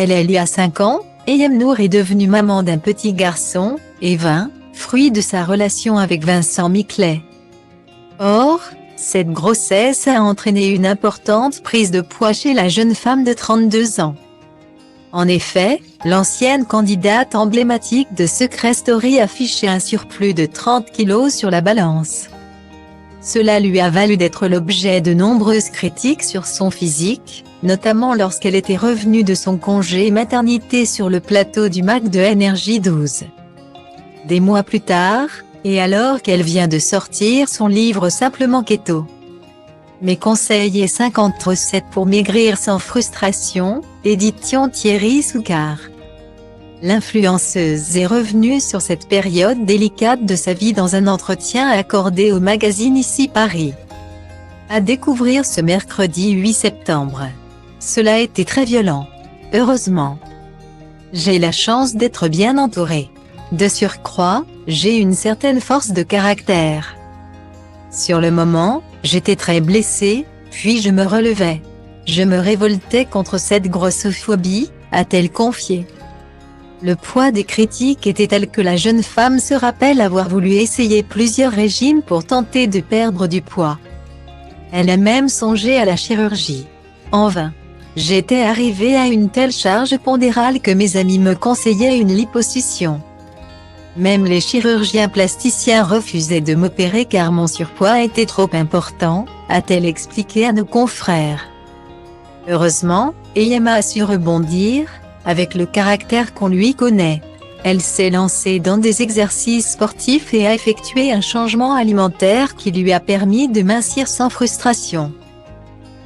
Elle a 5 ans, et Yemnour est devenue maman d'un petit garçon, Evin, fruit de sa relation avec Vincent Miclet. Or, cette grossesse a entraîné une importante prise de poids chez la jeune femme de 32 ans. En effet, l'ancienne candidate emblématique de Secret Story affichait un surplus de 30 kilos sur la balance. Cela lui a valu d'être l'objet de nombreuses critiques sur son physique, notamment lorsqu'elle était revenue de son congé maternité sur le plateau du MAC de NRJ12. Des mois plus tard, et alors qu'elle vient de sortir son livre Simplement Keto. Mes conseils et 50 recettes pour maigrir sans frustration, édition Thierry Soucard. L'influenceuse est revenue sur cette période délicate de sa vie dans un entretien accordé au magazine Ici Paris. À découvrir ce mercredi 8 septembre. Cela a été très violent. Heureusement. J'ai la chance d'être bien entourée. De surcroît, j'ai une certaine force de caractère. Sur le moment, j'étais très blessée, puis je me relevais. Je me révoltais contre cette grossophobie, a-t-elle confié. Le poids des critiques était tel que la jeune femme se rappelle avoir voulu essayer plusieurs régimes pour tenter de perdre du poids. Elle a même songé à la chirurgie. En vain. J'étais arrivée à une telle charge pondérale que mes amis me conseillaient une liposuction. Même les chirurgiens plasticiens refusaient de m'opérer car mon surpoids était trop important, a-t-elle expliqué à nos confrères. Heureusement, Emma a su rebondir, avec le caractère qu'on lui connaît. Elle s'est lancée dans des exercices sportifs et a effectué un changement alimentaire qui lui a permis de mincir sans frustration.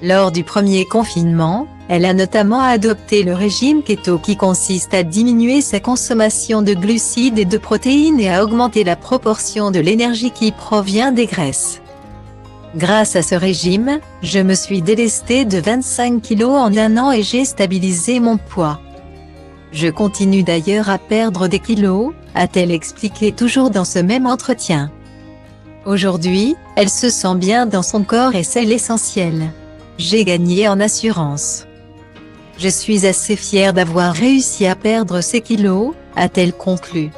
Lors du premier confinement, elle a notamment adopté le régime keto qui consiste à diminuer sa consommation de glucides et de protéines et à augmenter la proportion de l'énergie qui provient des graisses. Grâce à ce régime, je me suis délestée de 25 kilos en un an et j'ai stabilisé mon poids. Je continue d'ailleurs à perdre des kilos, a-t-elle expliqué toujours dans ce même entretien. Aujourd'hui, elle se sent bien dans son corps et c'est l'essentiel. J'ai gagné en assurance. Je suis assez fière d'avoir réussi à perdre ces kilos, a-t-elle conclu.